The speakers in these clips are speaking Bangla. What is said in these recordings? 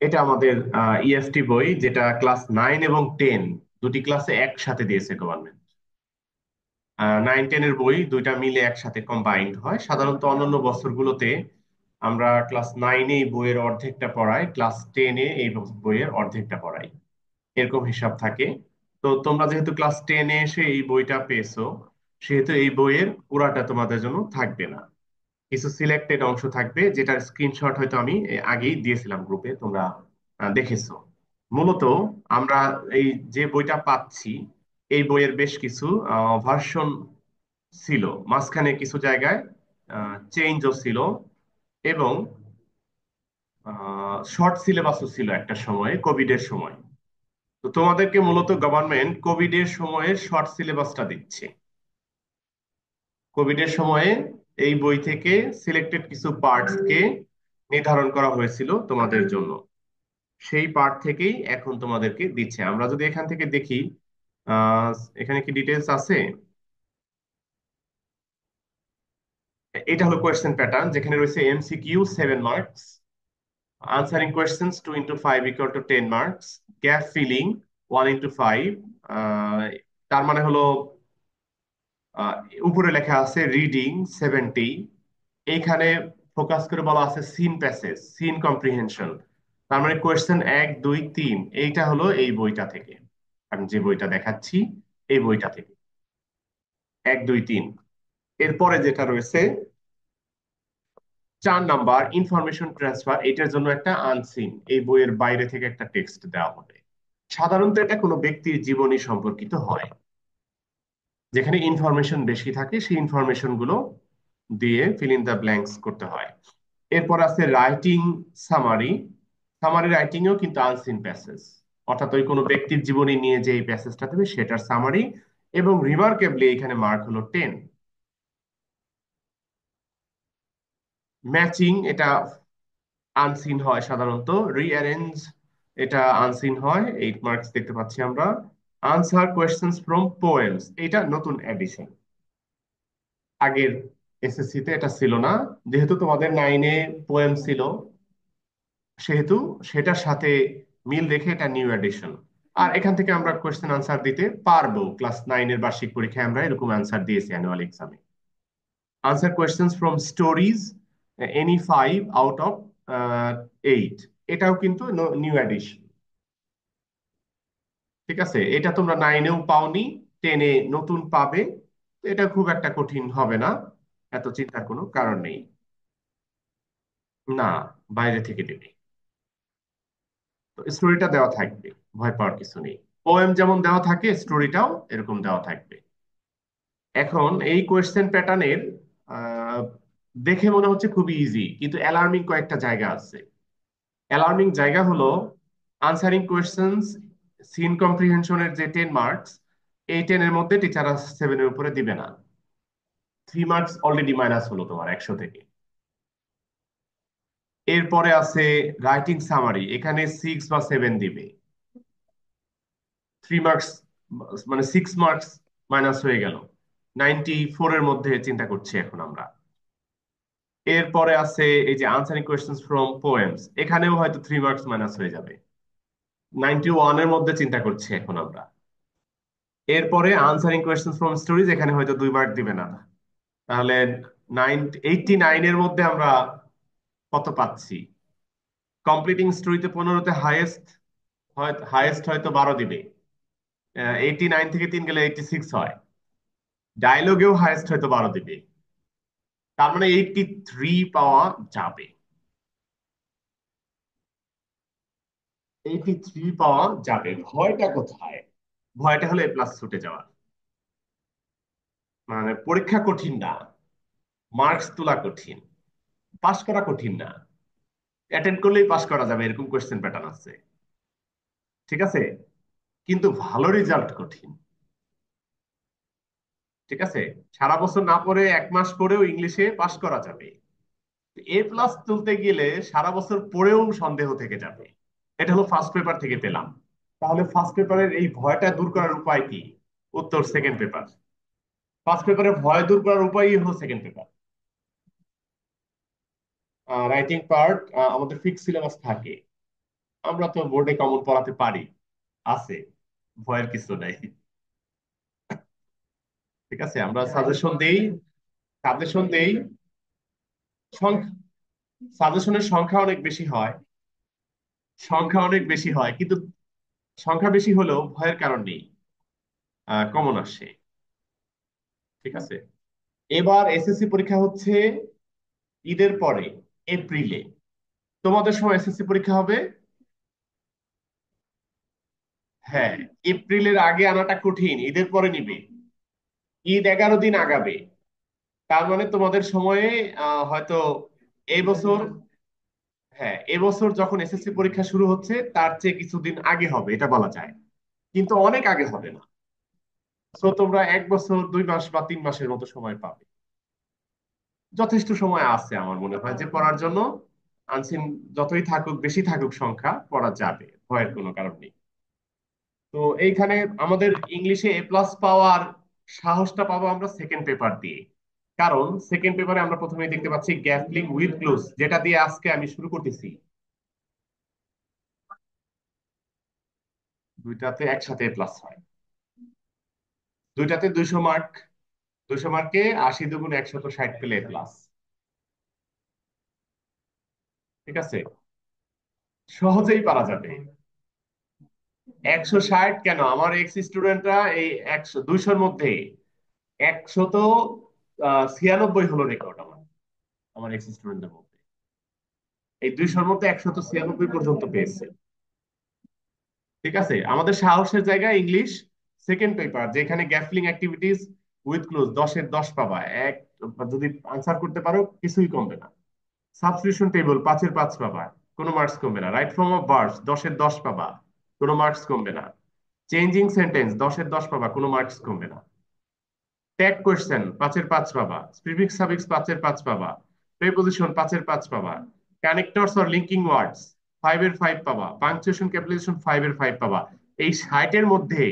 এটা আমাদের ইএফটি বই, যেটা ক্লাস 9 এবং 10 দুটি ক্লাসে একসাথে দিয়েছে গভর্নমেন্ট। 9-10 এর বই দুইটা মিলে একসাথে কম্বাইন্ড হয়। সাধারণত অন্যান্য বছরগুলোতে আমরা ক্লাস 9-এ এই বইয়ের অর্ধেকটা পড়াই, ক্লাস 10-এ এই বইয়ের অর্ধেকটা পড়াই, এরকম হিসাব থাকে। তো তোমরা যেহেতু ক্লাস 10-এ এসে এই বইটা পেয়েছো, সেহেতু এই বইয়ের পুরাটা তোমাদের জন্য থাকবে না। কিছু সিলেক্টেড অংশ থাকবে, যেটার স্ক্রিনশট হয়তো আমি আগেই দিয়েছিলাম গ্রুপে, তোমরা দেখেছো। মূলত আমরা এই যে বইটা পাচ্ছি, এই বইয়ের বেশ কিছু ভার্সন ছিল, মাঝখানে কিছু জায়গায় চেঞ্জও ছিল, এবং শর্ট সিলেবাসও ছিল একটা সময়ে, কোভিড এর সময়। তো তোমাদেরকে মূলত গভর্নমেন্ট কোভিড এর সময়ে শর্ট সিলেবাসটা দিচ্ছে। কোভিড এর সময়ে এই বই থেকে সিলেক্টেড কিছু পার্টস কে নির্ধারণ করা হয়েছিল তোমাদের জন্য, সেই পার্ট থেকেই এখন তোমাদেরকে দিচ্ছে। আমরা যদি এখান থেকে দেখি, আহ এখানে কি ডিটেলস আছে? এটা হলো কোয়েশ্চেন প্যাটার্ন, যেখানে রয়েছে MCQ 7 marks, answering questions 2 × 5 = 10 marks, gap filling 1 × 5। তার মানে হলো, আহ, উপরে লেখা আছে রিডিং 70, এইখানে ফোকাস করে বলা আছে সিন প্যাসেজ, সিন কম্প্রিহেনশন। তার মানে কোয়েশ্চেন 1, 2, 3 এইটা হলো এই বইটা থেকে, আমি যে বইটা দেখাচ্ছি এই বইটা থেকে 1, 2, 3। এরপরে যেটা রয়েছে 4 নাম্বার ইনফরমেশন ট্রান্সফার, এটার জন্য একটা আনসিন, এই বইয়ের বাইরে থেকে একটা টেক্সট দেওয়া হবে। সাধারণত এটা কোনো ব্যক্তির জীবনী সম্পর্কিত হয়, যেখানে ইনফরমেশন বেশি থাকে, সেই ইনফরমেশন গুলো দিয়ে ফিল ইন দ্য ব্ল্যাঙ্কস করতে হয়। এরপর আছে রাইটিং সামারি। সামারি রাইটিং এও কিন্তু আনসিন প্যাসেজ, অর্থাৎ ওই কোনো ব্যক্তির জীবনী নিয়ে যে এই প্যাসেজটা দেবে সেটার সামারি, এবং রিমার্কেবলি এখানে মার্ক হলো 10। ম্যাচিং, এটা আনসিন হয় সাধারণত। রিঅ্যারেঞ্জ, এটা আনসিন হয়, 8 মার্কস দেখতে পাচ্ছি আমরা। আনসার কোয়েশ্চেন্স ফ্রম পোয়েমস, এটা নতুন এডিশন, আগের এসএসসি তে এটা ছিল না। যেহেতু তোমাদের 9-এ পোয়েম ছিল, সেহেতু সেটার সাথে মিল রেখে এটা নিউ এডিশন। আর এখান থেকে আমরা কোয়েশ্চেন আনসার দিতে পারবো, ক্লাস 9-এর বার্ষিক পরীক্ষায় আমরা এরকম আনসার দিয়েছি অ্যানুয়াল এক্সামে। Answer questions from stories, any 5 out of 8, এটাও কিন্তু নিউ এডিশন। ঠিক আছে, এটা তোমরা 9-এও পাওনি, 10-এ নতুন পাবে। তো এটা খুব একটা কঠিন হবে না, এত চিন্তার কোনো কারণ নেই। না, বাইরে থেকে দেবে। তো স্টোরিটা দেওয়া থাকবে, ভয় পাওয়ার কিছু নেই। পোয়েম যেমন দেওয়া থাকে, স্টোরিটাও এরকম দেওয়া থাকবে। এখন এই কোয়েশ্চেন প্যাটার্নের দেখে মনে হচ্ছে খুবই ইজি, কিন্তু অ্যালার্মিং কয়েকটা জায়গা আছে। অ্যালার্মিং জায়গা হলো আনসারিং কোয়েশ্চেন্স, সিন কম্প্রিহেনশনের যে 10 মার্কস, এই 10-এর মধ্যে টিচার 7-এর উপরে দিবে না। 3 মার্কস অলরেডি মাইনাস হলো তোমার 100 থেকে। এরপরে আছে রাইটিং সামারি, এখানে 6 বা 7 দিবে। 3 মার্কস, মানে 6 মার্কস মাইনাস হয়ে গেল। 94-এর মধ্যে চিন্তা করছি এখন আমরা। এরপরে আছে এই যে আনসারিং কোয়েশ্চেন্স ফ্রম পোয়েমস, এখানেও হয়তো 3 মার্কস মাইনাস হয়ে যাবে। 91-এর মধ্যে চিন্তা করছি এখন আমরা। এরপরে আনসারিং কোয়েশ্চেন্স ফ্রম স্টোরিজ, এখানে হয়তো 2 মার্ক দিবে না। তাহলে 89-এর মধ্যে আমরা কত পাচ্ছি? কমপ্লিটিং স্টোরিতে 15-তে হাইয়েস্ট, হাইয়েস্ট হয়তো 12 দিবে। 89 থেকে 3 গেলে 86 হয়। ডায়লগেও হাইয়েস্ট হয়তো 12 দিবে। তার মানে 83 পাওয়া যাবে। 83 পাওয়া যাবে, ভয়টা কোথায়? ভয়টা হলো এ প্লাস ছুটে যাওয়া। মানে পরীক্ষা কঠিন না, মার্কস তোলা কঠিন, পাশ করা কঠিন না। অ্যাটেন্ড করলেই পাশ করা যাবে, এরকম কোয়েশ্চেন প্যাটার্ন আছে। ঠিক আছে, কিন্তু ভালো রেজাল্ট কঠিন। ঠিক আছে, সারা বছর না পড়ে 1 মাস পড়েও ইংলিশে পাশ করা যাবে। এ প্লাস তুলতে গেলে সারা বছর পড়েও সন্দেহ থেকে যাবে। এটা হলো ফার্স্ট পেপার থেকে পেলাম। তাহলে ফার্স্ট পেপারের এই ভয়টা দূর করার উপায় কি? উত্তর সেকেন্ড পেপার। ফার্স্ট পেপারের ভয় দূর করার উপায়ই হলো সেকেন্ড পেপার। রাইটিং পার্ট আমাদের ফিক্স সিলেবাস থাকে, আমরা তো বোর্ডে কমন পড়াতে পারি, আছে, ভয়ের কিছু নাই। ঠিক আছে, আমরা সাজেশন দেই, সাজেশন দেই। সাজেশনের সংখ্যা অনেক বেশি হয়, সংখ্যা অনেক বেশি হয়, কিন্তু সংখ্যা বেশি হলেও ভয়ের কারণ নেই, কমন আসে। ঠিক আছে, এবার এসএসসি পরীক্ষা হচ্ছে ঈদের পরে, এপ্রিলে। তোমাদের সময় এসএসসি পরীক্ষা হবে? হ্যাঁ, এপ্রিলের আগে আনাটা কঠিন, ঈদের পরে নিবে। ঈদ 11 দিন আগাবে। তার মানে তোমাদের সময়ে হয়তো এই বছর, হ্যাঁ এবছর যখন এসএসসি পরীক্ষা শুরু হচ্ছে তার চেয়ে কিছুদিন আগে হবে, এটা বলা যায়, কিন্তু অনেক আগে হবে না। তো তোমরা 1 বছর 2 মাস বা 3 মাসের মতো সময় পাবে। যথেষ্ট সময় আছে আমার মনে হয় যে পড়ার জন্য। আনসিন যতই থাকুক, বেশি থাকুক সংখ্যা, পড়া যাবে, ভয়ের কোনো কারণ নেই। তো এইখানে আমাদের ইংলিশে এ প্লাস পাওয়ার সাহসটা পাবো আমরা সেকেন্ড পেপার দিয়ে। কারণ সেকেন্ড পেপারে আমরা প্রথমেই দেখতে পাচ্ছি গ্যাপলিং উইথ ক্লুজ, যেটা দিয়ে আজকে আমি শুরু করতেছি। দুইটাতে একসাথে এ প্লাস হয়, দুইটাতে 200 মার্ক। 200 মার্কে 80 × 2 = 160 পেলে এ প্লাস। ঠিক আছে, সহজেই পারা যাবে। 160 কেন, আমার এক্স স্টুডেন্টরা এই 200-র মধ্যে 196 হলো রেকর্ড আমার, আমার এক্স স্টুডেন্টদের মধ্যে এই 200-র মধ্যে 196 পর্যন্ত পেয়েছে। ঠিক আছে, আমাদের সাহসের জায়গায় ইংলিশ সেকেন্ড পেপার, যেখানে গ্যাফলিং অ্যাক্টিভিটিস উইথ ক্লোজ 10-এর 10 পাবা। এক, যদি আনসার করতে পারো কিছুই কমবে না। সাবস্টিটিউশন টেবল 5-এর 5 পাবা, কোনো মার্কস কমবে না। রাইট ফর্ম অফ ভার্বস 10-এর 10 পাবা, কোনো মার্কস কমবে না। চেঞ্জিং সেন্টেন্স 10-এর 10 পাবা, কোনো মার্কস কমবে না। ট্যাগ কোয়েশ্চেন 5-এর 5 পাবা, প্রিফিক্স সাফিক্স 5-এর 5 পাবা, প্রিপোজিশন 5-এর 5 পাবা, কানেক্টরস অর লিঙ্কিং ওয়ার্ডস 5-এর 5 পাবা, পাংচুয়েশন ক্যাপিটালাইজেশন 5-এর 5 পাবা। এই 60-এর মধ্যে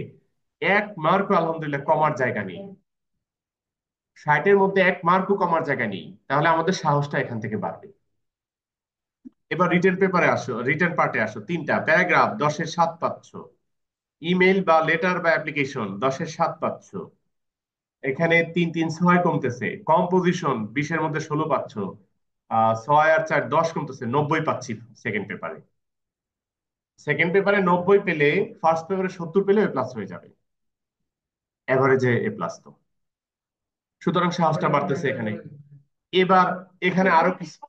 1 মার্কও আলহামদুলিল্লাহ কমার জায়গা নেই। 60-এর মধ্যে 1 মার্কও কমার জায়গা নেই, তাহলে আমাদের সাহসটা এখান থেকে বাড়বে। এবার রিটেন পেপারে আসো, রিটেন পার্টে আসো। 3টা প্যারাগ্রাফ 10-এর 7 পাচ্ছ, ইমেল বা লেটার বা অ্যাপ্লিকেশন 10-এর 7 পাচ্ছ। এখানে 3-3 6 কমতেছে। কম্পোজিশন 20-এর মধ্যে 16 পাচ্ছ। 6 আর 4 10 কমতেছে, 90 পাচ্ছি সেকেন্ড পেপারে। সেকেন্ড পেপারে 90 পেলে ফার্স্ট পেপারে 70 পেলে এ প্লাস হয়ে যাবে, এভারেজে এ প্লাস তো। সুতরাং সাহসটা বাড়তেছে এখানে। এবার এখানে আরো কিছু,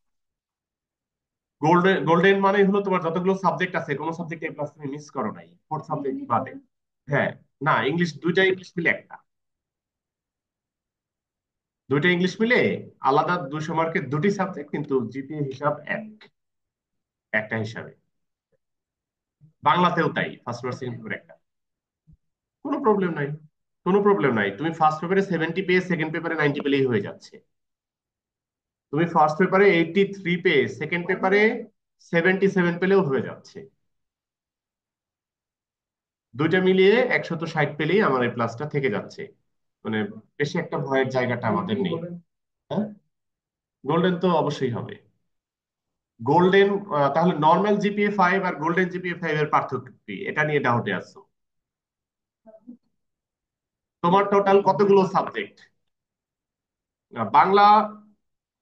গোল্ডেন গোল্ডেন মানে হলো তোমার যতগুলো সাবজেক্ট আছে কোনো সাবজেক্ট এ প্লাস তুমি মিস করো নাই, 4 সাবজেক্ট বাদে। হ্যাঁ, না ইংলিশ, দুইটা ইংলিশ মিলে একটা, দুইটা ইংলিশ মিলে আলাদা 200 মার্কের দুটি সাবজেক্ট, কিন্তু জিপিএ হিসাব এক, একটা হিসাবে। বাংলাতেও তাই, ফার্স্ট পেপার সেকেন্ড পেপার একটা। কোনো প্রবলেম নাই, কোনো প্রবলেম নাই। তুমি ফার্স্ট পেপারে 70 পেয়ে সেকেন্ড পেপারে 90 পেলেই হয়ে যাচ্ছে। তুমি ফার্স্ট পেপারে 83 পেয়ে সেকেন্ড পেপারে 77 পেলেও হয়ে যাচ্ছে। দুইটা মিলিয়ে 160 পেলেই আমার এই প্লাসটা থেকে যাচ্ছে। মানে বেশি একটা ভয়ের জায়গাটা আমাদের নেই। হ্যাঁ, গোল্ডেন তো অবশ্যই হবে। গোল্ডেন, তাহলে নর্মাল জিপিএ 5 আর গোল্ডেন জিপিএ 5 এর পার্থক্য কি, এটা নিয়ে ডাউটে আছো? তোমার টোটাল কতগুলো subject? Bangla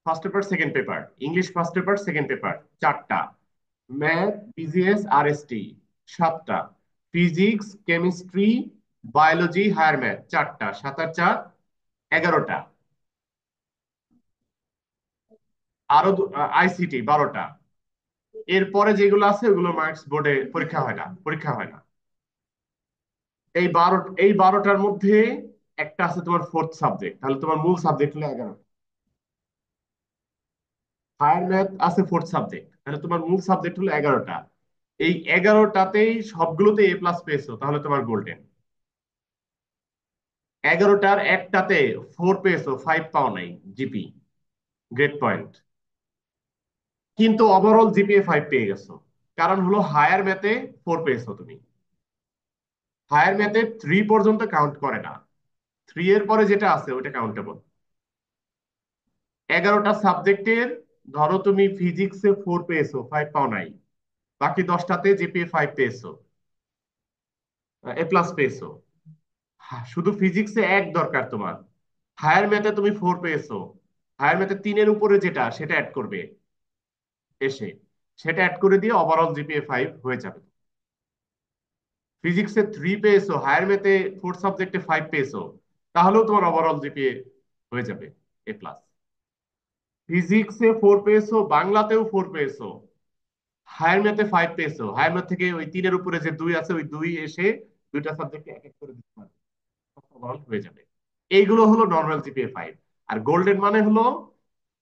first paper second paper, English first paper second paper 4টা, ম্যাথ পিজিএস আর এসটি 7টা, physics chemistry biology higher math 4টা, 7 আর 4 11টা, আরো আইসিটি 12টা। এরপরে যেগুলো আছে ওগুলো মার্কস বোর্ডে পরীক্ষা হয় না, পরীক্ষা হয় না। এই 12টার মধ্যে একটা আছে তোমার ফোর্থ সাবজেক্ট, তাহলে তোমার মূল সাবজেক্ট হলো 11। হায়ার ম্যাথ আছে ফোর্থ সাবজেক্ট, তাহলে তোমার মূল সাবজেক্ট হলো 11টা। এই 11টাতেই সবগুলোতে এ প্লাস পেয়েছো, তাহলে তোমার গোল্ডেন। 11টার একটাতে 4 পেয়েছো, 5 পাও নাই, জিপি গ্রেড পয়েন্ট। কিন্তু ওভারঅল জিপিএ 5 পেয়ে গেছো, কারণ হলো হায়ার ম্যাথে 4 পেয়েছো তুমি। হায়ার ম্যাথে 3 পর্যন্ত কাউন্ট করে না, 3 এর পরে যেটা আছে ওটা কাউন্টেবল। 11টা সাবজেক্টের, ধরো তুমি ফিজিক্সে 4 পেয়েছো, 5 পাও নাই, বাকি 10টাতে জিপিএ 5 পেয়েছো, A+ পেয়েছো। শুধু ফিজিক্সে 1 দরকার তোমার। হায়ার ম্যাথে তুমি 4 পেয়েছো, হায়ার ম্যাথে 3-এর উপরে যেটা সেটা অ্যাড করবে এসে, সেটা অ্যাড করে দিয়ে ওভারঅল জিপিএ 5 হয়ে যাবে। ফিজিক্সে 3 পেয়েছো, হায়ার ম্যাথে 4 সাবজেক্টে 5 পেয়েছো, তাহলেও তোমার ওভারঅল জিপিএ হয়ে যাবে A+। ফিজিক্সে 4 পেয়েছো, বাংলাতেও 4 পেয়েছো, হায়ার ম্যাথে 5 পেয়েছো, হায়ার ম্যাথ থেকে ওই 3-এর উপরে যে 2 আছে ওই 2 এসে দুইটা সাবজেক্টে এক এক করে দিতে পারবে, ওভারঅল হয়ে যাবে। এইগুলো হলো নর্মাল জিপিএ 5। আর গোল্ডেন মানে হলো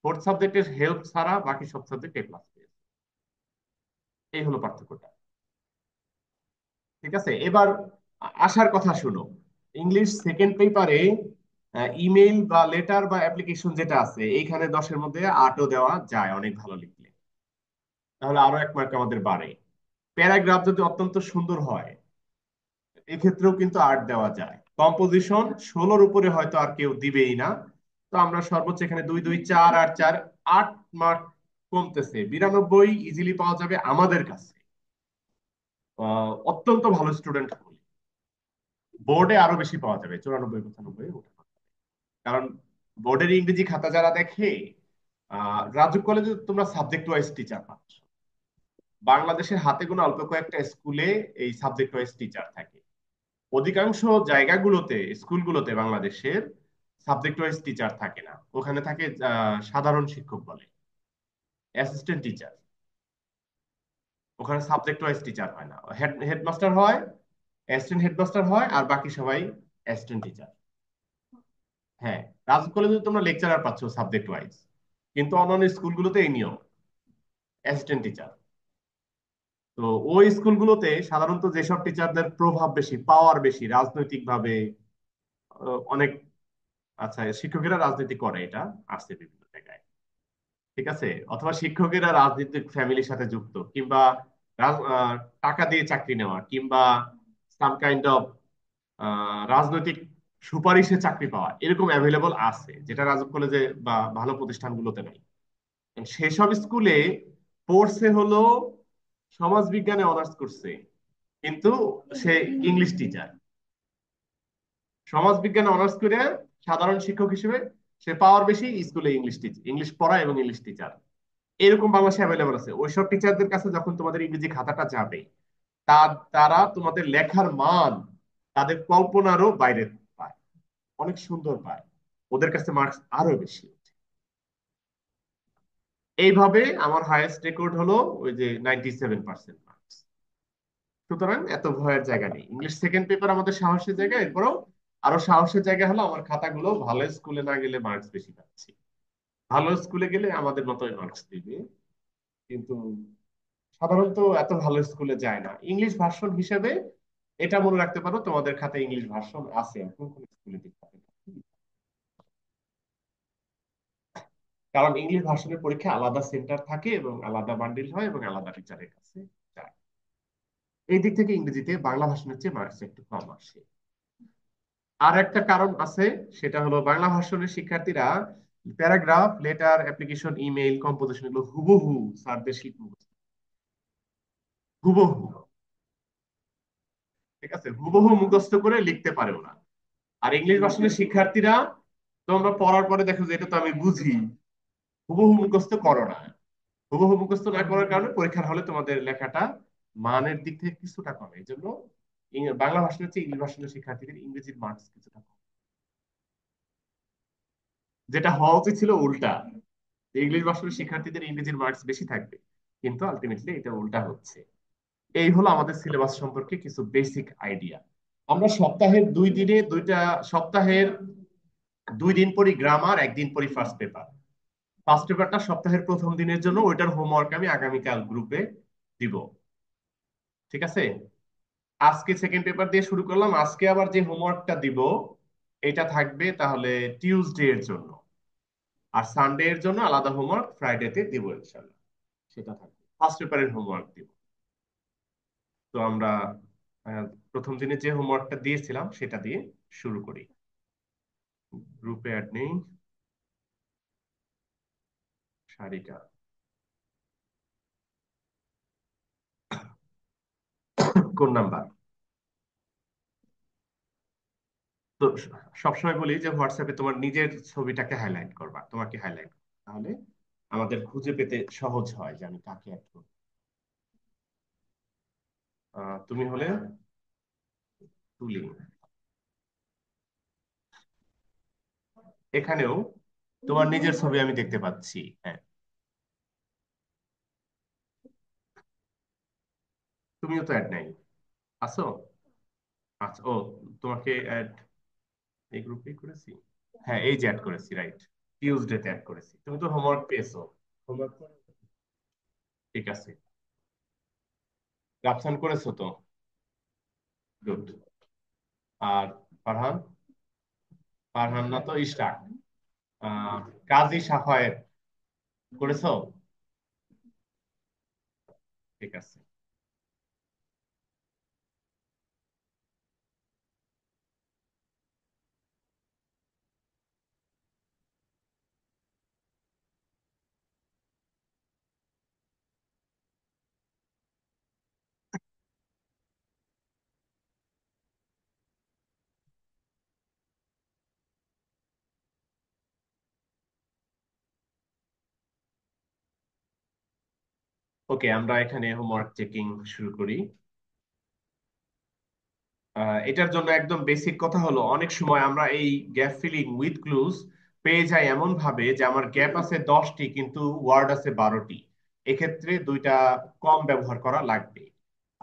4 সাবজেক্টের হেল্প ছাড়া বাকি সব সাবজেক্ট A+ পেয়েছে। এই হলো পার্থক্যটা। ঠিক আছে, এবার আসার কথা শুনো। ইংলিশ সেকেন্ড পেপারে ইমেইল বা লেটার বা অ্যাপ্লিকেশন যেটা আছে এইখানে 10-এর মধ্যে 8ও দেওয়া যায় অনেক ভালো লিখলে, তাহলে আরো 1 মার্ক আমাদের বাড়ে। প্যারাগ্রাফ যদি অত্যন্ত সুন্দর হয় এক্ষেত্রেও কিন্তু 8 দেওয়া যায়। কম্পোজিশন 16-র উপরে হয়তো আর কেউ দিবেই না, তো আমরা সর্বোচ্চ এখানে 2 2 4 আর 4 8 মার্ক কমতেছে, 92 ইজিলি পাওয়া যাবে আমাদের কাছে অত্যন্ত ভালো স্টুডেন্ট হলে। বোর্ডে আরো বেশি পাওয়া যাবে, 94 95 ওঠা। কারণ বোর্ডের ইংরেজি খাতা যারা দেখে, রাজুক কলেজে তোমরা সাবজেক্ট ওয়াইজ টিচার পাচ্ছ। বাংলাদেশের হাতে গোনা অল্প কয়েকটা স্কুলে এই সাবজেক্ট ওয়াইজ টিচার থাকে। অধিকাংশ জায়গাগুলোতে স্কুলগুলোতে বাংলাদেশের সাবজেক্ট ওয়াইজ টিচার থাকে না, ওখানে থাকে সাধারণ শিক্ষক বলে, অ্যাসিস্ট্যান্ট টিচার। ওখানে সাবজেক্ট ওয়াইজ টিচার হয় না, হেডমাস্টার হয়, অ্যাসিস্ট্যান্ট হেডমাস্টার হয়, আর বাকি সবাই অ্যাসিস্ট্যান্ট টিচার। হ্যাঁ, রাজুক কলেজে তোমরা লেকচারার পাচ্ছ সাবজেক্ট ওয়াইজ, কিন্তু অন্যান্য স্কুলগুলোতে এই নিয়ম, অ্যাসিস্ট্যান্ট টিচার। তো ওই স্কুলগুলোতে সাধারণত যেসব টিচারদের প্রভাব বেশি, পাওয়ার বেশি রাজনৈতিক ভাবে, অনেক, আচ্ছা শিক্ষকেরা রাজনীতি করে, এটা আসছে বিভিন্ন জায়গায়। ঠিক আছে, অথবা শিক্ষকেরা রাজনৈতিক ফ্যামিলির সাথে যুক্ত, কিংবা টাকা দিয়ে চাকরি নেওয়া, কিংবা সাম কাইন্ড অফ রাজনৈতিক সুপারিশে চাকরি পাওয়া, এরকম অ্যাভেলেবল আছে, যেটা রাজুক কলেজে বা ভালো প্রতিষ্ঠানগুলোতে নাই। সেসব স্কুলে পড়ছে হলো সমাজ বিজ্ঞানে অনার্স করছে, কিন্তু সে ইংলিশ টিচার। সমাজ বিজ্ঞানে অনার্স করে সাধারণ শিক্ষক হিসেবে সে পাওয়ার বেশি, স্কুলে ইংলিশ টিচার, ইংলিশ পড়া এবং ইংলিশ টিচার এরকম বাংলাদেশে অ্যাভেলেবল আছে। ওইসব টিচারদের কাছে যখন তোমাদের ইংরেজি খাতাটা যাবে, তারা তোমাদের লেখার মান তাদের কল্পনারও বাইরে পায়, অনেক সুন্দর পায়, ওদের কাছে মার্কস আরো বেশি। এইভাবে আমার হাইয়েস্ট রেকর্ড হলো ওই যে 97% মার্কস। সুতরাং এত ভয়ের জায়গা নেই, ইংলিশ সেকেন্ড পেপার আমাদের সাহসের জায়গা। এরপরও আরো সাহসের জায়গা হলো আমার খাতাগুলো ভালো স্কুলে না গেলে মার্কস বেশি পাচ্ছি, ভালো স্কুলে গেলে আমাদের মতোই মার্কস দিবে, কিন্তু সাধারণত এত ভালো স্কুলে যায় না। ইংলিশ ভার্সন হিসেবে এটা মনে রাখতে পারো, তোমাদের খাতায় ইংলিশ ভার্সন আছে, এখন কোন স্কুলে দিতে হবে না। কারণ ইংলিশ ভার্সনের পরীক্ষা আলাদা সেন্টার থাকে এবং আলাদা বান্ডিল হয় এবং আলাদা টিচারের কাছে যায়। এই দিক থেকে ইংরেজিতে বাংলা ভার্সনের চেয়ে মার্কস একটু কম আসে। আর একটা কারণ আছে, সেটা হলো বাংলা ভার্সনের শিক্ষার্থীরা paragraph, letter, application, email, composition এগুলো হুবহু স্যারদের শীট মুখস্থ, হুবহু। ঠিক আছে, হুবহু মুখস্থ করে লিখতে পারে ওরা। আর ইংলিশ ভার্সনের শিক্ষার্থীরা, তোমরা পড়ার পরে দেখো যে এটা তো আমি বুঝি, হুবহু মুখস্থ করো না। হুবহু মুখস্থ না করার কারণে পরীক্ষার হলে তোমাদের লেখাটা মানের দিক থেকে কিছুটা কমে। এই জন্য বাংলা ভার্সনের চেয়ে ইংলিশ ভার্সনের শিক্ষার্থীদের ইংরেজির মার্কস কিছুটা কম। যেটা হওয়া উচিত ছিল উল্টা, ইংলিশ ভার্সনের শিক্ষার্থীদের ইংরেজির মার্কস বেশি থাকবে, কিন্তু আলটিমেটলি এটা উল্টা হচ্ছে। এই হলো আমাদের সিলেবাস সম্পর্কে কিছু বেসিক আইডিয়া। আমরা সপ্তাহের 2 দিনে সপ্তাহের 2 দিন পড়ি গ্রামার, একদিন পড়ি ফার্স্ট পেপার। ফার্স্ট পেপারটা সপ্তাহের প্রথম দিনের জন্য, ওইটার হোমওয়ার্ক আমি আগামীকাল গ্রুপে দিব। ঠিক আছে, আজকে সেকেন্ড পেপার দিয়ে শুরু করলাম, আজকে আবার যে হোমওয়ার্কটা দিব এটা থাকবে তাহলে টিউসডে এর জন্য, আর সানডে এর জন্য আলাদা হোমওয়ার্ক ফ্রাইডেতে দিব ইনশাল্লাহ। সেটা থাকবে, ফার্স্ট পেপারের হোমওয়ার্ক দিব। তো আমরা আহ, প্রথম দিনে যে হোমওয়ার্কটা দিয়েছিলাম সেটা দিয়ে শুরু করি। গ্রুপে অ্যাড নেই সারিকা। কোন নাম্বার? তো সবসময় বলি যে হোয়াটসঅ্যাপে তোমার নিজের ছবিটাকে হাইলাইট করবা, তোমাকে হাইলাইট, তাহলে আমাদের খুঁজে পেতে সহজ হয় যে আমি কাকে অ্যাড করব। তুমি হলে তুলি। এখানেও তোমার নিজের ছবি আমি দেখতে পাচ্ছি। হ্যাঁ, তুমিও তো অ্যাড নাই, আছো? আচ্ছা, ও, তোমাকে অ্যাড এই গ্রুপেই করেছি। হ্যাঁ, এই যে অ্যাড করেছি, রাইট। টিউসডেতে অ্যাড করেছি, তুমি তো হোমওয়ার্ক পেয়েছো। হোমওয়ার্ক, ঠিক আছে। রাফসান করেছো তো? গুড। আর ফারহান? ফারহান না তো ইশরাক। কাজী সাফায়েত করেছো? ঠিক আছে। ওকে, আমরা এখানে হোমওয়ার্ক চেকিং শুরু করি। এটার জন্য একদম বেসিক কথা হলো, অনেক সময় আমরা এই গ্যাপ ফিলিং উইথ ক্লুজ পেয়ে যাই এমন ভাবে যে আমার গ্যাপ আছে 10টি কিন্তু ওয়ার্ড আছে 12টি। এক্ষেত্রে দুইটা কম ব্যবহার করা লাগবে।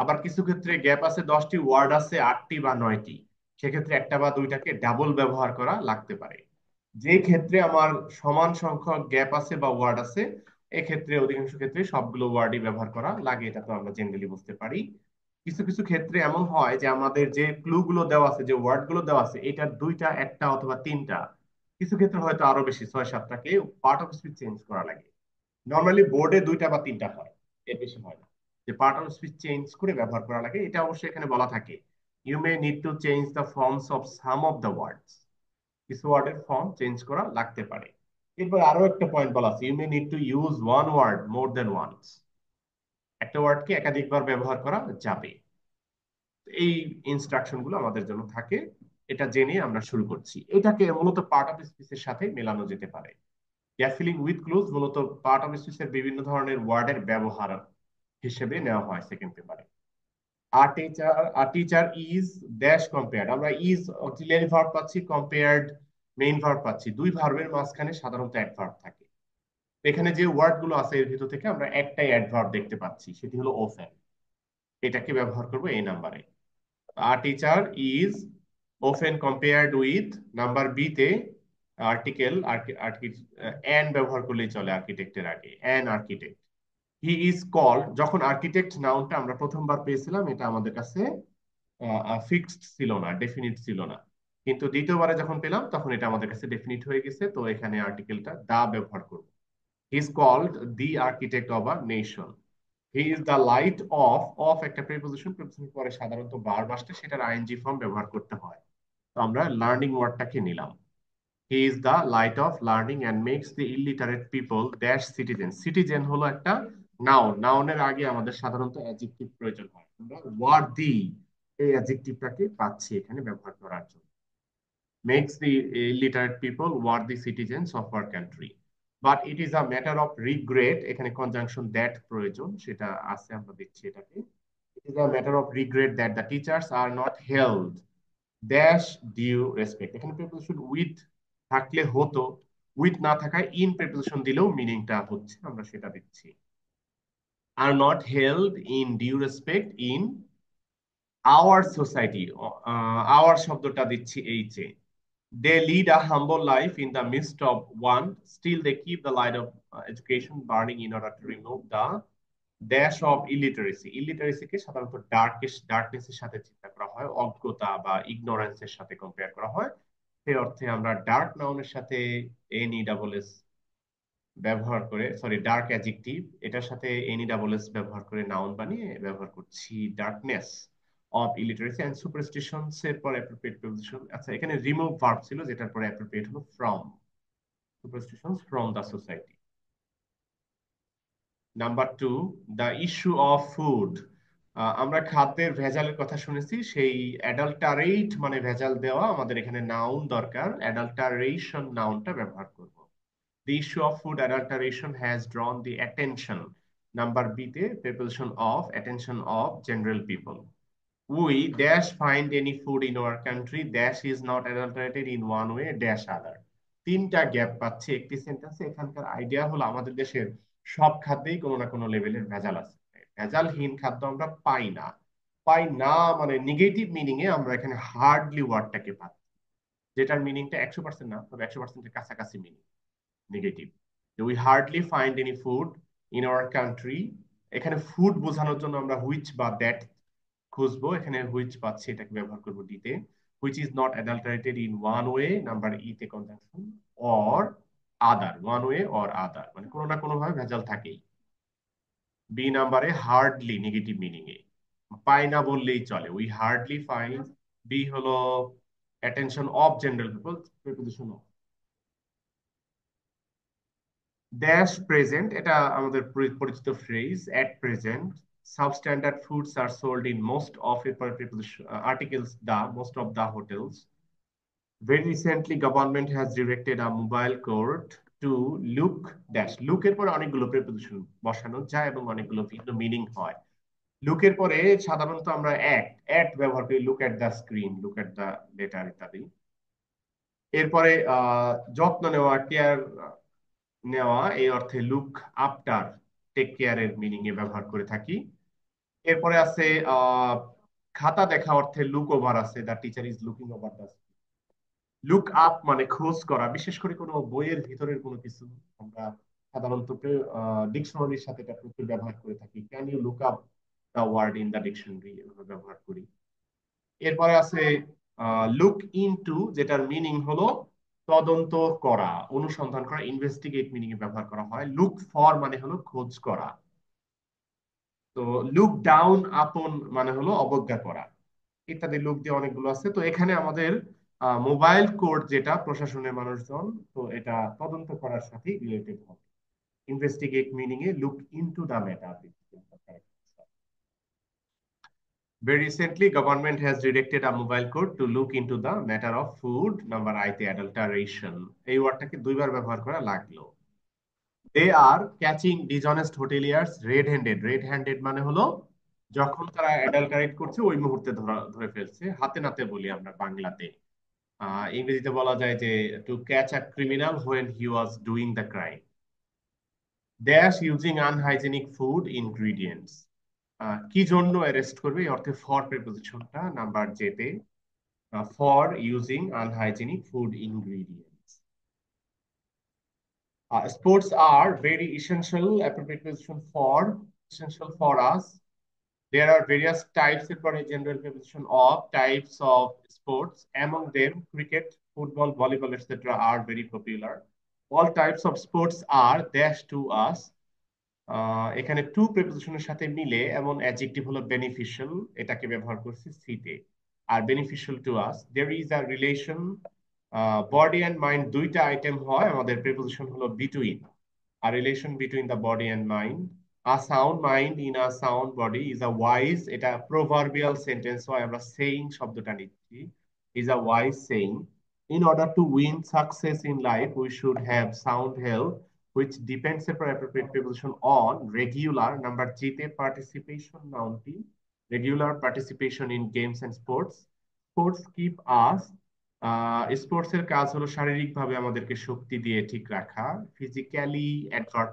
আবার কিছু ক্ষেত্রে গ্যাপ আছে 10টি, ওয়ার্ড আছে 8টি বা 9টি, সেক্ষেত্রে একটা বা দুইটাকে ডাবল ব্যবহার করা লাগতে পারে। যে ক্ষেত্রে আমার সমান সংখ্যক গ্যাপ আছে বা ওয়ার্ড আছে, এক্ষেত্রে অধিকাংশ ক্ষেত্রে সবগুলো ওয়ার্ডই ব্যবহার করা লাগে, এটা তো আমরা জেনারেলি বুঝতে পারি। কিছু কিছু ক্ষেত্রে এমন হয় যে আমাদের যে ক্লু গুলো দেওয়া আছে, যে ওয়ার্ড গুলো দেওয়া আছে, এটার দুইটা, একটা অথবা তিনটা, কিছু ক্ষেত্রে হয়তো আরো বেশি, 6-7টাকে পার্ট অফ স্পিচ চেঞ্জ করা লাগে। নর্মালি বোর্ডে দুইটা বা তিনটা হয়, এর বেশি হয় না। যে পার্ট অফ স্পিচ চেঞ্জ করে ব্যবহার করা লাগে, এটা অবশ্যই এখানে বলা থাকে। You may need to change the forms of some of the words. কিছু ওয়ার্ডের ফর্ম চেঞ্জ করা লাগতে পারে। এরপর আরো একটা পয়েন্ট বলা আছে, you may need to use one word more than once. একটা ওয়ার্ডকে একাধিকবার ব্যবহার করা যাবে। এই ইনস্ট্রাকশন গুলো আমাদের জন্য থাকে। এটা জেনে আমরা শুরু করছি। এটাকে মূলত পার্ট অফ স্পিচের সাথে মেলানো যেতে পারে। গ্যাপ ফিলিং উইথ ক্লুজ মূলত পার্ট অফ স্পিচের বিভিন্ন ধরনের ওয়ার্ডের ব্যবহার হিসেবে নেওয়া হয় সেকেন্ড পেপারে। আর টিচার ইজ ড্যাশ কম্পেয়ার্ড, আমরা ইজ অক্সিলিয়ারি ভার্ব পাচ্ছি, কম্পেয়ার্ড মেইন ভার্ব পাচ্ছি। দুই ভার্বের মাঝখানে সাধারণত অ্যাডভার্ব থাকে। এখানে যে ওয়ার্ড গুলো আছে এর ভিতর থেকে আমরা একটাই অ্যাডভার্ব দেখতে পাচ্ছি, সেটি হলো ওফেন। এটাকে ব্যবহার করব এই নাম্বারে। A teacher is often compared with, number B তে আর্টিকেল অ্যান ব্যবহার করলেই চলে আর্কিটেক্টের আগে, an architect. He is called, যখন আর্কিটেক্ট নাউনটা আমরা প্রথমবার পেয়েছিলাম এটা আমাদের কাছে ফিক্সড ছিল না, ডেফিনিট ছিল না। কিন্তু দ্বিতীয়বারে যখন পেলাম তখন এটা আমাদের কাছে ডেফিনিট হয়ে গেছে, তো এখানে আর্টিকেলটা দা ব্যবহার করব। He is called the architect of a nation. He is the light of, of একটা প্রিপোজিশন, প্রিপোজিশন পরে সাধারণত ভার্ব আসলে সেটার আইএনজি ফর্ম ব্যবহার করতে হয়। তো আমরা লার্নিং ওয়ার্ডটাকে নিলাম। He is the light of learning and makes the illiterate people dash citizen. Citizen হলো একটা নাউন, নাউনের আগে আমাদের সাধারণত অ্যাডজেক্টিভ প্রয়োজন হয়, আমরা ওয়ার্দি এই অ্যাডজেক্টিভটাকে পাচ্ছি এখানে ব্যবহার করার জন্য। Makes the illiterate people worthy citizens of our country. But it is a matter of regret, এখানে conjunction that প্রয়োজন, সেটা আছে, আমরা দেখছি এটাকে। It is a matter of regret that the teachers are not held dash due respect। এখানে preposition with থাকলে হতো, with না থাকায় in preposition দিলেও মিনিংটা হচ্ছে, আমরা সেটা দেখছি। Are not held in due respect in our society, our শব্দটা দিচ্ছি H A. They lead a humble life in the midst of want. Still, they keep the light of education burning in order to remove the dash of illiteracy. Illiteracy কে সাধারণত ডার্কনেস এর সাথে চিন্তা করা হয়, অজ্ঞতা বা ইগনোরেন্স এর সাথে কম্পেয়ার করা হয়। সেই অর্থে আমরা ডার্ক নাউনের সাথে এন ই ডাবল এস ব্যবহার করে, সরি, ডার্ক অ্যাডজেক্টিভ, এটার সাথে এনি ডাবল এস ব্যবহার করে নাউন বানিয়ে ব্যবহার করছি darkness of illiteracy and superstitions এর পর অ্যাপ্রোপ্রিয়েট প্রিপোজিশন। আচ্ছা, এখানে রিমুভ ভার্ব ছিল যেটার পরে অ্যাপ্রোপ্রিয়েট হলো from, superstitions from the society. Number two, the issue of food. আমরা খাদ্যের ভেজালের কথা শুনেছি, সেই অ্যাডাল্টারেট মানে ভেজাল দেওয়া, আমাদের এখানে নাউন দরকার, অ্যাডাল্টারেশন নাউনটা ব্যবহার করব। The issue of food adulteration has drawn the attention. Number B তে preposition of attention of general people. We dash find any food in our country dash is not adulterated in one way dash other. তিনটা গ্যাপ পাচ্ছি একটি সেন্টেন্সে। এখানকার আইডিয়া হলো আমাদের দেশের সব খাদ্যেই কোনো না কোনো লেভেলের ভেজাল আছে। ভেজালহীন খাদ্য আমরা পাই না। পাই না মানে নেগেটিভ মিনিং এ আমরা এখানে হার্ডলি ওয়ার্ডটাকে পাচ্ছি, যেটার মিনিংটা 100% না, তবে 100%-এর কাছাকাছি meaning negative. We hardly find any food in our country. এখানে ফুড বোঝানোর জন্য আমরা হুইচ বা দ্যাট খুঁজবো, এখানে হুইচ পাচ্ছি, এটাকে ব্যবহার করবো ডিতে। Which is not adulterated in one way, number ইতে conjunction, or other, one way or other, মানে কোনো না কোনো ভাবে ভেজাল থাকেই। বি নাম্বারে হার্ডলি নেগেটিভ মিনিং এ, পাই না বললেই চলে, উই হার্ডলি ফাইন্ড। বি হলো attention of general people, preposition of. Dash present, এটা আমাদের পরিচিত phrase. At present substandard foods are sold in most of it articles the most of the hotels. Very recently government has directed a mobile court to look dash, look এর পরে অনেকগুলো প্রিপোজিশন বসানো যায় এবং অনেকগুলো ভিন্ন মিনিং হয়। লুক এর পরে সাধারণত আমরা অ্যাট ব্যবহার করি, look at the screen, look at the letter ইত্যাদি। এরপরে যত্ন নেওয়া, কেয়ার নেওয়া, এই অর্থে লুক আফটার, টেক কেয়ারের মিনিং এ ব্যবহার করে থাকি। এরপরে আছে আহ খাতা দেখা অর্থে লুক ওভার আছে, the teacher is looking over the. Look up মানে খোঁজ করা, বিশেষ করে কোনো বইয়ের ভিতরের কোনো কিছু আমরা সাধারণত ডিকশনারির সাথে এটা প্রচুর ব্যবহার করে থাকি। Can you look up the word in the dictionary, এভাবে ব্যবহার করি। এরপরে আছে লুক ইনটু, যেটার মিনিং হলো তদন্ত করা, অনুসন্ধান করা, ইনভেস্টিগেট মিনিং এ ব্যবহার করা হয়। লুক ফর মানে হলো খোঁজ করা। তো লুক ডাউন আপন মানে হলো অবজ্ঞা করা, ইত্যাদি লুক দিয়ে অনেকগুলো আছে। তো এখানে আমাদের মোবাইল কোর্ট যেটা প্রশাসনের মানুষজন, তো এটা তদন্ত করার সাথে রিলেটেড হবে। Investigate meaning A look into the matter. Very recently, government has directed a mobile court to look into the matter of food. Number I তে adulteration, এই ওয়ার্ডটাকে দুইবার ব্যবহার করা লাগলো। They are catching dishonest hoteliers red handed. Red handed মানে হলো যখন তারা অ্যাডাল্টারেট করছে ওই মুহূর্তে ধরে ফেলছে, হাতে নাতে বলি আমরা বাংলাতে। ইংরেজিতে বলা যায় যে to catch a criminal when he was doing the crime. Dash using unhygienic food ingredients, কি জন্য অ্যারেস্ট করবে, এই অর্থে ফর প্রিপোজিশনটা নাম্বার জেতে, for using unhygienic food ingredients. Sports are very essential, appropriate position for, essential for us. There are various types for a general preposition of types of sports. Among them, cricket, football, volleyball, etc. are very popular. All types of sports are dash to us. এখানে টু প্রিপোজিশনের সাথে মিলে এমন অ্যাডজেক্টিভ হলো বেনিফিশিয়াল, এটাকে ব্যবহার করছি সিতে। আর beneficial to us, there is a relation, body and mind দুইটা আইটেম হয়, আমাদের প্রিপোজিশন হলো বিটুইন। আর relation between the body and mind. A sound mind in a sound body is a wise, এটা প্রোভার্বিয়াল সেন্টেন্স হয়, আমরা সেইং শব্দটা নিচ্ছি, is a wise saying. In order to win success in life we should have sound health, which depends upon appropriate preposition on regular. Number G তে participation nounটি, regular participation in games and sports. Sports keep us, sports এর কাজ হলো শারীরিক ভাবে আমাদেরকে শক্তি দিয়ে ঠিক রাখা। ফিজিক্যালি অ্যাডভার্ব,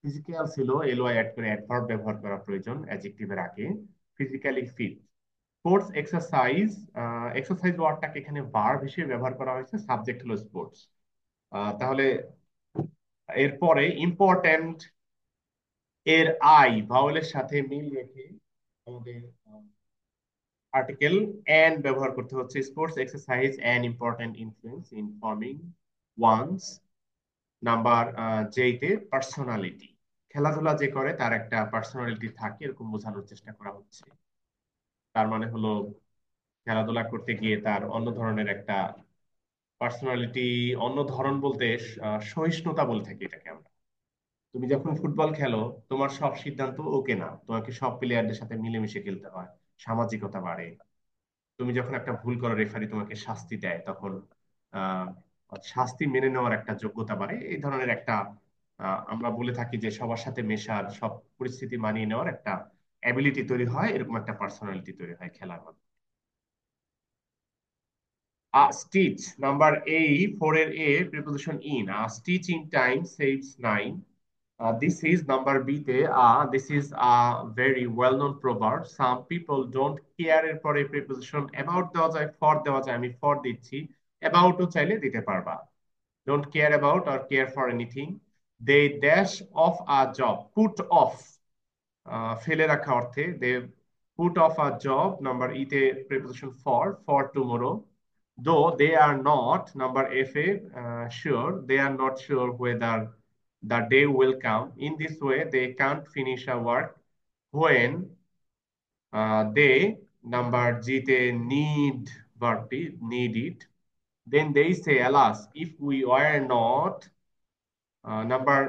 ফিজিক্যাল ছিল এল ওয়াই অ্যাড করে অ্যাডভার্ব ব্যবহার করা প্রয়োজন অ্যাডজেক্টিভের আগে। Physically fit. Sports exercise, exercise ওয়ার্ডটাকে এখানে ভার্ব হিসেবে ব্যবহার করা হয়েছে, সাবজেক্ট হলো স্পোর্টস। তাহলে এরপরে ইম্পর্ট্যান্ট এর আই ভাওয়েলের সাথে মিল রেখে আমাদের আর্টিকেল এন্ড ব্যবহার করতে হচ্ছে। Sports exercise an important influence in forming one's. Number যেতে পার্সোনালিটি, খেলাধুলা যে করে তার একটা পার্সোনালিটি থাকে, এরকম বোঝানোর চেষ্টা করা হচ্ছে। তার মানে হলো খেলাধুলা করতে গিয়ে তার অন্য ধরনের একটা পার্সোনালিটি, অন্য ধরন বলতে সহিষ্ণুতা বলে থাকি এটাকে আমরা। তুমি যখন ফুটবল খেলো, তোমার সব সিদ্ধান্ত ওকে না, তোমাকে সব প্লেয়ারদের সাথে মিলেমিশে খেলতে হয়, সামাজিকতা বাড়ে। তুমি যখন একটা ভুল করো, রেফারি তোমাকে শাস্তি দেয়, তখন আহ শাস্তি মেনে নেওয়ার একটা যোগ্যতা বাড়ে। এই ধরনের একটা আমরা বলে থাকি যে সবার সাথে মেশার, সব পরিস্থিতি মানিয়ে নেওয়ার একটা অ্যাবিলিটি তৈরি হয়, এরকম একটা পার্সোনালিটি তৈরি হয় খেলার মাধ্যমে। স্টিচ নাম্বার এ, ফোর এর A preposition in, stitch in time saves nine. This is number B তে, this is a very well known proverb. Some people don't care এর পরে preposition about দেওয়া যায়, for দেওয়া যায়, আমি for দিচ্ছি, about ও চাইলে দিতে পারবা। Don't care about or care for anything. They dash off a job, put off, ফেলে রাখা অর্থে, they put off a job, number E তে preposition for tomorrow. Though they are not, number F A, sure, they are not sure whether the day will come. In this way, they can't finish a work when they, number G তে need, verbটি need it. Then they say, alas, if we were not, number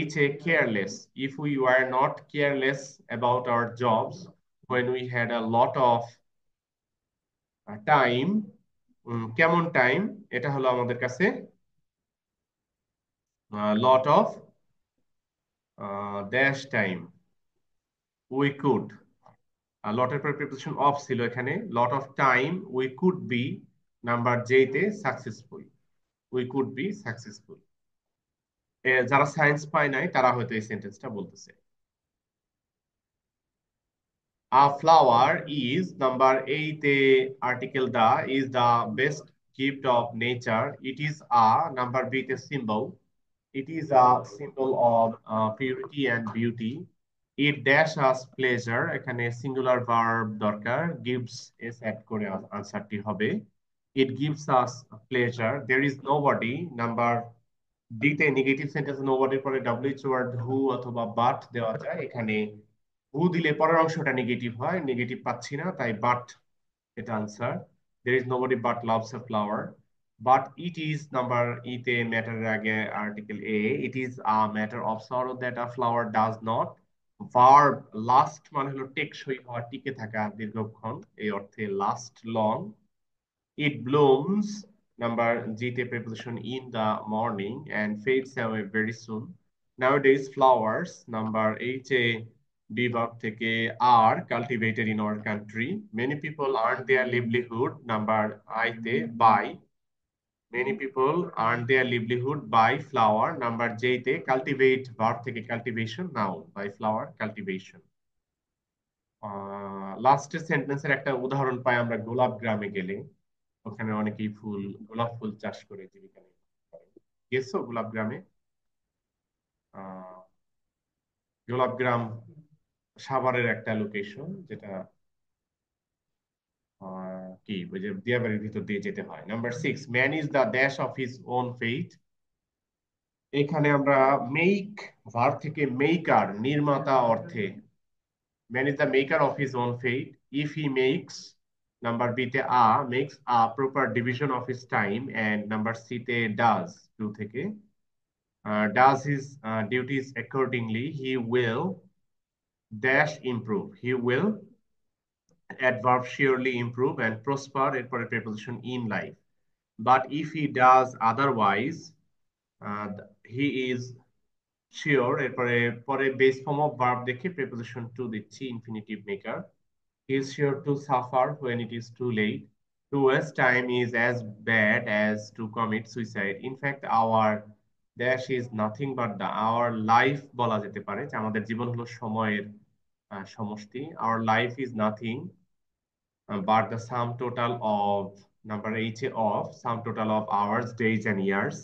H a careless. If we were not careless about our jobs when we had a lot of time, কেমন টাইম, এটা হলো আমাদের কাছে lot of dash time we could, লটের পরে প্রিপোজিশন অফ ছিল এখানে, lot of time we could be, number J তে successful, we could be successful. যারা সায়েন্স পায় নাই তারা হয়তো এই সেন্টেন্সটা বলতেছে। A flower is, number 8 article the, is the best gift of nature. It is a, number B the symbol. It is a symbol of purity and beauty. It dash us pleasure, এখানে singular verb দরকার, gives s add করে আনসারটি হবে। It gives us pleasure. There is nobody, number D তে নেগেটিভ সেন্টেন্স নোবডির পরে WH ওয়ার্ড হু অথবা বাট দেওয়া যায়, এখানে হু দিলে পরের অংশটা নেগেটিভ হয়, নেগেটিভ পাচ্ছি না, তাই বাট এটা answer. There is nobody but loves a flower. But it is, number ইতে ম্যাটারের আগে article a, it is a matter of sorrow that a flower does not, verb last মানে হলো টেকসই হওয়া, টিকে থাকা দীর্ঘক্ষণ, এই অর্থে last long. It blooms, number G তে preposition in the morning and fades away very soon. Nowadays, flowers, number H a verb থেকে are cultivated in our country. Many people earn their livelihood, number I তে by. Many people earn their livelihood by flower, number J তে cultivate verb থেকে cultivation, noun, by flower cultivation. লাস্টের সেন্টেন্সের একটা উদাহরণ পাই আমরা গোলাপ গ্রামে গেলে, ওখানে অনেকেই গোলাপ ফুল চাষ করে জীবিকা নির্বাহ করে। গেছো গোলাপ গ্রামে? আহ গোলাপ গ্রাম সাভারের একটা লোকেশন, যেটা কি ওই যে দিয়াবাড়ির ভিতর দিয়ে যেতে হয়। Number six, man is the dash of his own fate. এখানে আমরা মেক ভার্ব থেকে মেকার, নির্মাতা অর্থে, man is the maker of his own fate. If he makes, number B তে makes a proper division of his time, and number C তে does, do থেকে does his duties accordingly, he will dash improve. He will, adverb surely improve and prosper, এরপরে preposition in life. But if he does otherwise, uh, he is sure, এরপরে পরে বেস ফর্ম অফ ভার্ব দেখে preposition to দিচ্ছি, infinitive maker. He is sure to suffer when it is too late. To waste time is as bad as to commit suicide. In fact, our dash is nothing but the our life, বলা যেতে পারে যে আমাদের জীবন হলো সময়ের সমষ্টি। Our life is nothing but the sum total of, number H of, sum total of hours, days and years.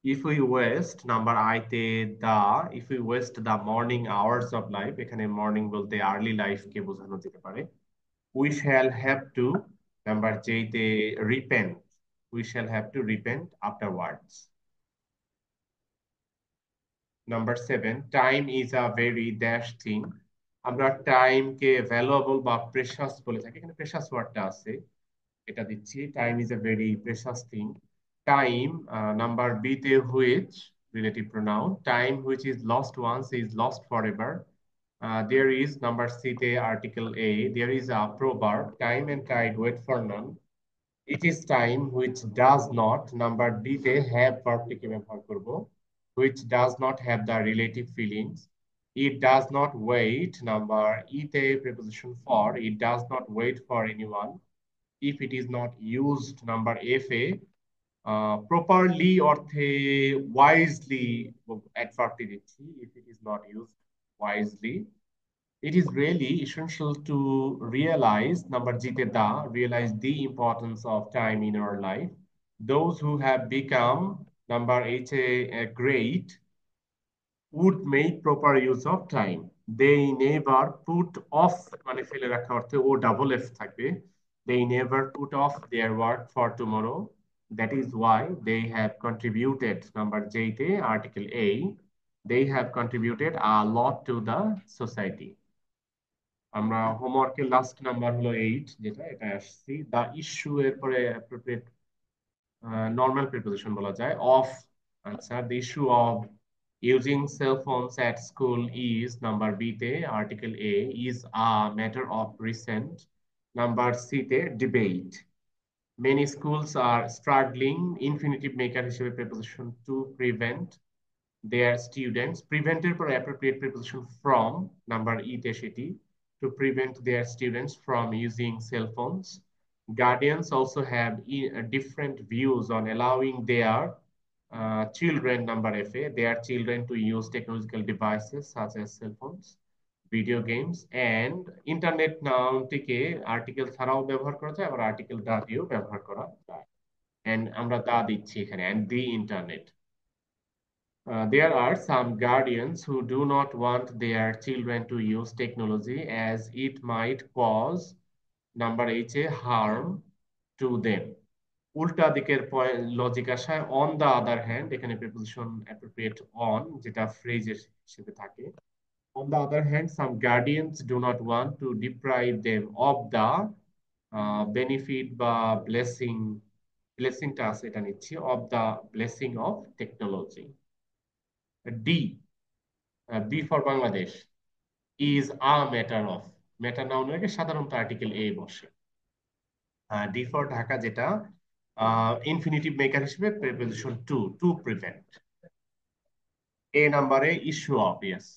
If we waste, number I তে the, if we waste the morning hours of life, এখানে morning বলতে early life কে বোঝানো যেতে পারে। We shall have to, number J তে repent. We shall have to repent afterwards. Number seven, time is a very dash thing. আমরা টাইম কে ভ্যালুয়েবল বা প্রেশাস বলে থাকি, এখানে প্রেশাস ওয়ার্ডটা আছে, এটা দিচ্ছি। Time is a very precious thing. Time, number B তে which, relative pronoun. Time which is lost once is lost forever. There is number C te article A. There is a proverb, time and tide wait for none. It is time which does not, number D তে have verb টিকে ব্যবহার করব, which does not have the relative feelings. It does not wait, number E তে preposition for, it does not wait for anyone. If it is not used, number F A properly অর্থে wisely adverb টি দিচ্ছি, if it is not used wisely. It is really essential to realize, number Jite da, realize the importance of time in our life. Those who have become, number H, a great, would make proper use of time. They never put off, মানে ফেলে রাখা অর্থে ও ডাবল এফ থাকবে। They never put off their work for tomorrow. That is why they have contributed, number J তে article A, they have contributed a lot to the society. আমরা হোমওয়ার্কের লাস্ট নাম্বার হলো 8, যেটা এটা আসছি, দা ইস্যু এর পরে অ্যাপ্রোপ্রিয়েট নর্মাল প্রিপোজিশন বলা যায় of answer the issue of using cell phones at school is, number B তে article A, is a matter of recent, number C তে debate. Many schools are struggling, infinitive marker হিসেবে preposition to prevent their students, prevented for appropriate preposition from, number E তে সেটি, to prevent their students from using cell phones. Guardians also have different views on allowing their children, number F, their children to use technological devices such as cell phones, video games, and internet নাউনটিকে আর্টিকেল ছাড়াও ব্যবহার করা যায়, আবার আর্টিকেল দা দিয়েও ব্যবহার করা যায়। and আমরা দা দিচ্ছি এখানে, and the internet. There are some guardians who do not want their children to use technology as it might cause, number H, harm to them. উল্টা দিকের লজিক আসায় অন দ্য আদার হ্যান্ড, এখানে প্রিপোজিশন অ্যাপ্রোপ্রিয়েট অন, যেটা ফ্রেজের হিসেবে থাকে। On the other hand, some guardians do not want to deprive them of the benefit বা blessing, blessingটা আছে এটা নিচ্ছি, of the blessing of technology. D, B for Bangladesh, is a matter of, matter noun হয়ে সাধারণত আর্টিকেল এ বসে। ডি ফর ঢাকা, যেটা ইনফিনিটিভ মেকার হিসেবে প্রিপোজিশন টু, টু প্রিভেন্ট। এ নাম্বারে ইস্যু অফ, ইয়েস।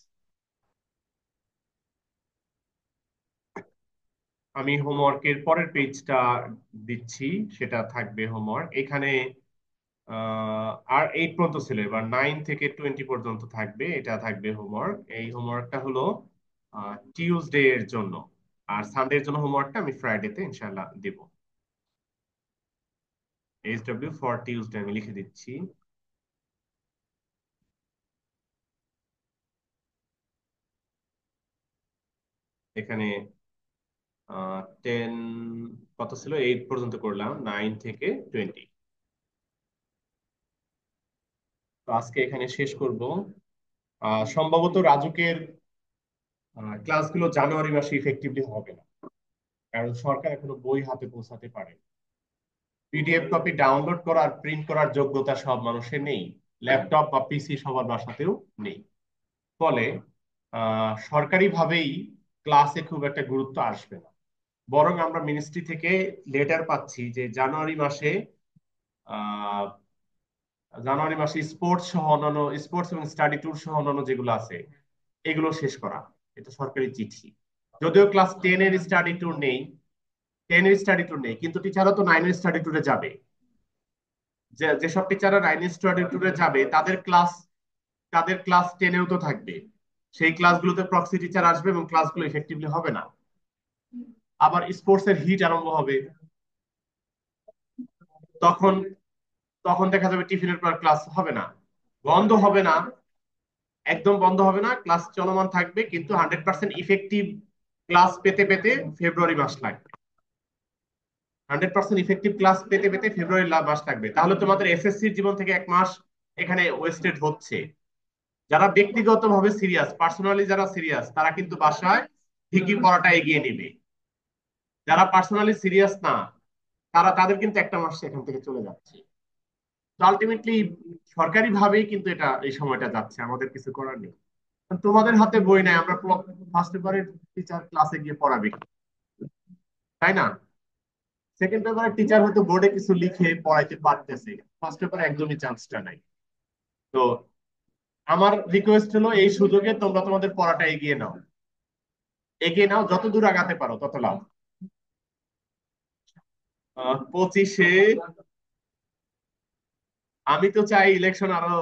আমি হোমওয়ার্কের পরের পেজটা দিচ্ছি, সেটা থাকবে হোমওয়ার্ক এখানে। আর 8 পর্যন্ত ছিল, এবার 9 থেকে 20 পর্যন্ত থাকবে, এটা থাকবে হোমওয়ার্ক। এই হোমওয়ার্কটা হলো টিউসডে এর জন্য, আর সানডে এর জন্য হোমওয়ার্কটা আমি ফ্রাইডেতে ইনশাআল্লাহ দেব। HW ফর টিউসডে আমি লিখে দিচ্ছি। এখানে 10 কত ছিল, 8 পর্যন্ত করলাম, 9 থেকে 20। তো আজকে এখানে শেষ করব। সম্ভবত রাজুকের ক্লাসগুলো জানুয়ারি মাসে ইফেক্টিভলি হবে না, কারণ সরকার এখনো বই হাতে পৌঁছাতে পারে। পিডিএফ কপি ডাউনলোড করার, প্রিন্ট করার যোগ্যতা সব মানুষের নেই, ল্যাপটপ বা পিসি সবার বাসাতেও নেই। ফলে সরকারিভাবেই ক্লাসে খুব একটা গুরুত্ব আসবে না। বরং আমরা মিনিস্ট্রি থেকে লেটার পাচ্ছি যে আহ জানুয়ারি মাসে স্পোর্টস সহ অন্যান্য, স্পোর্টস এবং স্টাডি ট্যুর সহ অন্যান্য যেগুলো আছে এগুলো শেষ করা, এটা সরকারি চিঠি। যদিও ক্লাস 10 এর স্টাডি ট্যুর নেই, 10 এর স্টাডি ট্যুর নেই, কিন্তু টিচাররা তো 9 এর স্টাডি ট্যুরে যাবে। যেসব টিচাররা 9 এর স্টাডি ট্যুরে যাবে তাদের ক্লাস 10 এও তো থাকবে। সেই ক্লাসগুলোতে প্রক্সি টিচার আসবে এবং ক্লাসগুলো ইফেক্টিভলি হবে না। আবার স্পোর্টস এর হিট আরম্ভ হবে, তখন তখন দেখা যাবে টিফিনের পর ক্লাস হবে না। বন্ধ হবে না, একদম বন্ধ হবে না, ক্লাস চলমান থাকবে, কিন্তু 100% ইফেক্টিভ ক্লাস পেতে পেতে ফেব্রুয়ারি মাস লাগবে। 100% ইফেক্টিভ ক্লাস পেতে পেতে ফেব্রুয়ারি মাস লাগবে। তাহলে তোমাদের এসএসসি জীবন থেকে 1 মাস এখানে ওয়েস্টেড হচ্ছে। যারা ব্যক্তিগতভাবে সিরিয়াস, পার্সোনালি যারা সিরিয়াস, তারা কিন্তু বাসায় ঠিকই পড়াটা এগিয়ে নেবে। যারা পার্সোনালি সিরিয়াস না, তাদের কিন্তু 1 মাস এখান থেকে চলে যাচ্ছে। আলটিমেটলি সরকারি ভাবেই কিন্তু এটা এই সময়টা যাচ্ছে, আমাদের কিছু করার নেই। তোমাদের হাতে বই নাই, আমরা ফার্স্ট পেপারের টিচার ক্লাসে গিয়ে পড়াবে কি? তাই না? সেকেন্ড পেপারের টিচার হয়তো বোর্ডে কিছু লিখে পড়াইতে পারতেছে, ফার্স্ট পেপারে একদমই চান্সটা নাই। তো আমার রিকোয়েস্ট হলো এই সুযোগে তোমরা তোমাদের পড়াটা এগিয়ে নাও, এগিয়ে নাও, যত দূর আগাতে পারো তত লাভ। 25-এ আমি তো চাই ইলেকশন আরো